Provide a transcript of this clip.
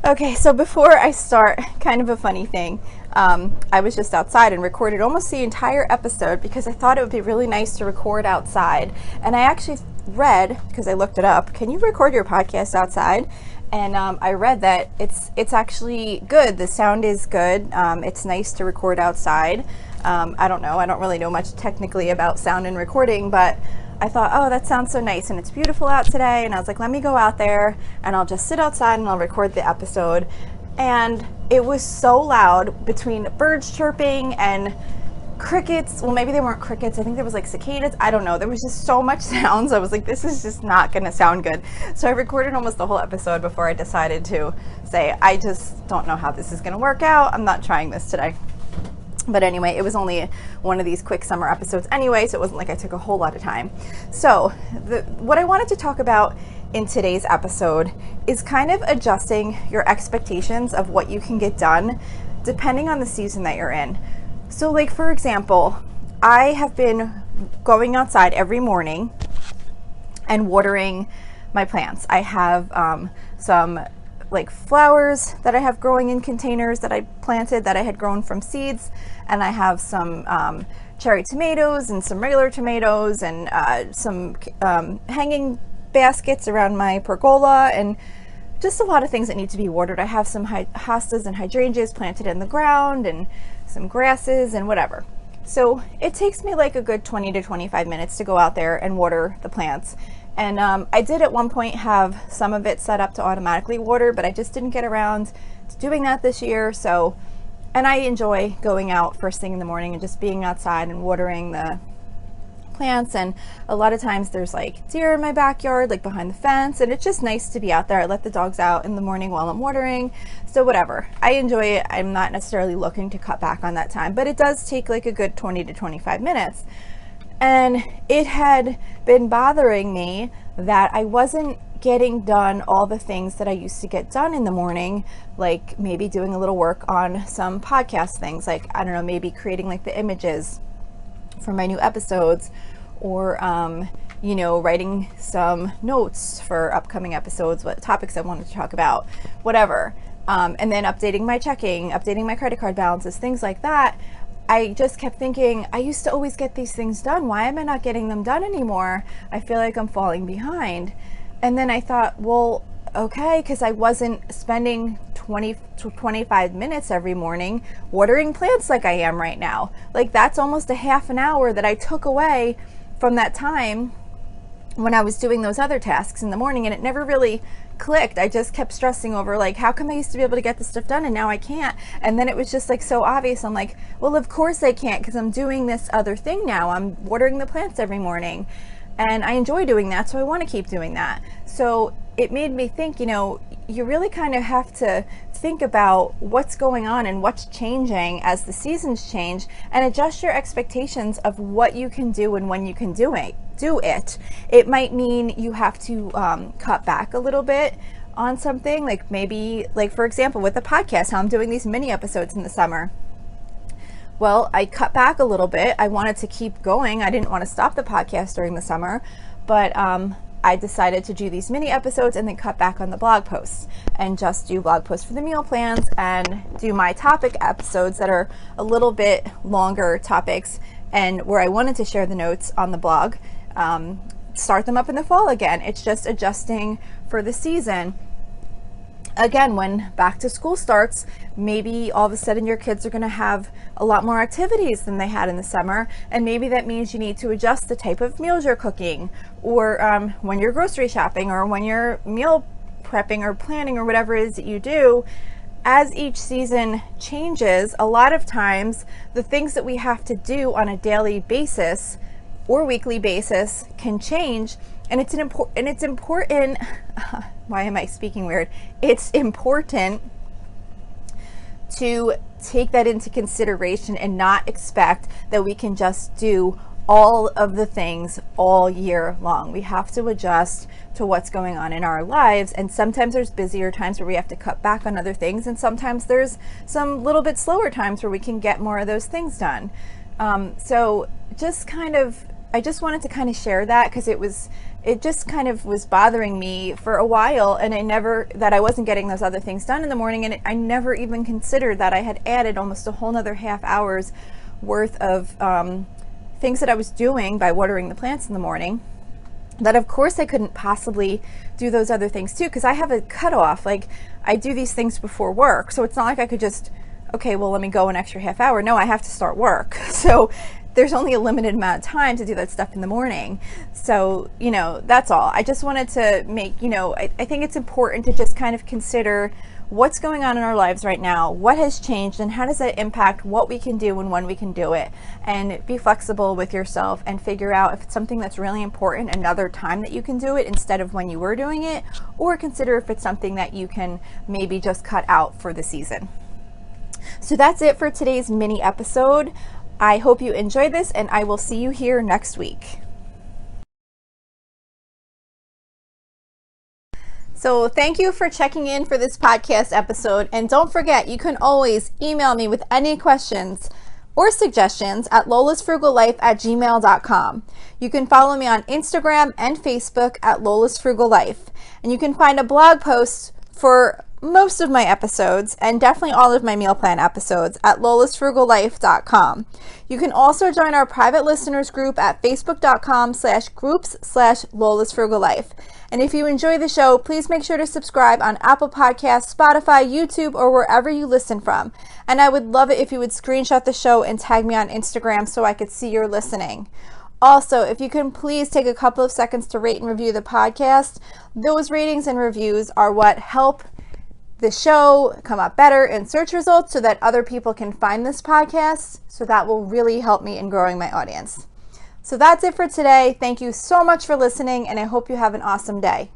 Okay, so before I start, kind of a funny thing. I was just outside and recorded almost the entire episode because I thought it would be really nice to record outside. And I actually read, because I looked it up, can you record your podcast outside? And I read that it's actually good. The sound is good. It's nice to record outside. I don't know. I don't really know much technically about sound and recording, but I thought, oh, that sounds so nice and it's beautiful out today. And I was like, let me go out there and I'll just sit outside and I'll record the episode. And it was so loud between birds chirping and crickets. Well, maybe they weren't crickets. I think there was like cicadas. I don't know. There was just so much sounds. I was like, this is just not going to sound good. So I recorded almost the whole episode before I decided to say, I just don't know how this is going to work out. I'm not trying this today. But anyway, it was only one of these quick summer episodes anyway, so it wasn't like I took a whole lot of time. So what I wanted to talk about in today's episode is kind of adjusting your expectations of what you can get done depending on the season that you're in. So like, for example, I have been going outside every morning and watering my plants. I have some like flowers that I have growing in containers that I planted that I had grown from seeds, and I have some cherry tomatoes and some regular tomatoes and some hanging baskets around my pergola and just a lot of things that need to be watered. I have some hostas and hydrangeas planted in the ground and some grasses and whatever. So it takes me like a good 20 to 25 minutes to go out there and water the plants. And I did at one point have some of it set up to automatically water, but I just didn't get around to doing that this year. So, and I enjoy going out first thing in the morning and just being outside and watering the plants. And a lot of times there's like deer in my backyard, like behind the fence, and it's just nice to be out there. I let the dogs out in the morning while I'm watering. So whatever, I enjoy it. I'm not necessarily looking to cut back on that time, but it does take like a good 20 to 25 minutes. And it had been bothering me that I wasn't getting done all the things that I used to get done in the morning, like maybe doing a little work on some podcast things, like, I don't know, maybe creating like the images for my new episodes, or, you know, writing some notes for upcoming episodes, what topics I wanted to talk about, whatever. And then updating my checking, updating my credit card balances, things like that. I just kept thinking, I used to always get these things done. Why am I not getting them done anymore? I feel like I'm falling behind. And then I thought, well, okay, because I wasn't spending 20 to 25 minutes every morning watering plants like I am right now. Like that's almost a half an hour that I took away from that time when I was doing those other tasks in the morning, and it never really clicked. I just kept stressing over like, how come I used to be able to get this stuff done and now I can't? And then it was just like so obvious. I'm like, well, of course I can't, because I'm doing this other thing now. I'm watering the plants every morning and I enjoy doing that, so I want to keep doing that. So it made me think, you know, you really kind of have to think about what's going on and what's changing as the seasons change, and adjust your expectations of what you can do and when you can do it. It might mean you have to cut back a little bit on something, like maybe, like for example, with the podcast, how I'm doing these mini episodes in the summer. Well, I cut back a little bit. I wanted to keep going. I didn't want to stop the podcast during the summer, but I decided to do these mini episodes and then cut back on the blog posts and just do blog posts for the meal plans and do my topic episodes that are a little bit longer topics, and where I wanted to share the notes on the blog. Start them up in the fall again. It's just adjusting for the season. Again, when back to school starts, maybe all of a sudden your kids are going to have a lot more activities than they had in the summer, and maybe that means you need to adjust the type of meals you're cooking, or when you're grocery shopping, or when you're meal prepping or planning, or whatever it is that you do. As each season changes, a lot of times the things that we have to do on a daily basis or weekly basis can change. And it's important, why am I speaking weird? It's important to take that into consideration and not expect that we can just do all of the things all year long. We have to adjust to what's going on in our lives. And sometimes there's busier times where we have to cut back on other things. And sometimes there's some little bit slower times where we can get more of those things done. So just kind of I just wanted to kind of share that because it just kind of was bothering me for a while, and that I wasn't getting those other things done in the morning, and I never even considered that I had added almost a whole nother half hour's worth of things that I was doing by watering the plants in the morning, that of course I couldn't possibly do those other things too, because I have a cutoff. Like, I do these things before work, so it's not like I could just, okay, well, let me go an extra half hour. No, I have to start work. So there's only a limited amount of time to do that stuff in the morning. So, that's all. I just wanted to make, I think it's important to just kind of consider what's going on in our lives right now, what has changed, and how does that impact what we can do and when we can do it. And be flexible with yourself and figure out if it's something that's really important, another time that you can do it instead of when you were doing it, or consider if it's something that you can maybe just cut out for the season. So that's it for today's mini episode. I hope you enjoyed this, and I will see you here next week. So thank you for checking in for this podcast episode. And don't forget, you can always email me with any questions or suggestions at lolasfrugallife@gmail.com. You can follow me on Instagram and Facebook at Lola's Frugal Life. And you can find a blog post for most of my episodes, and definitely all of my meal plan episodes, at lolasfrugallife.com. You can also join our private listeners group at facebook.com/groups/lolasfrugallife. And if you enjoy the show, please make sure to subscribe on Apple Podcasts, Spotify, YouTube, or wherever you listen from. And I would love it if you would screenshot the show and tag me on Instagram so I could see you're listening. Also, if you can please take a couple of seconds to rate and review the podcast. Those ratings and reviews are what help the show come up better in search results so that other people can find this podcast. So that will really help me in growing my audience. So that's it for today. Thank you so much for listening, and I hope you have an awesome day.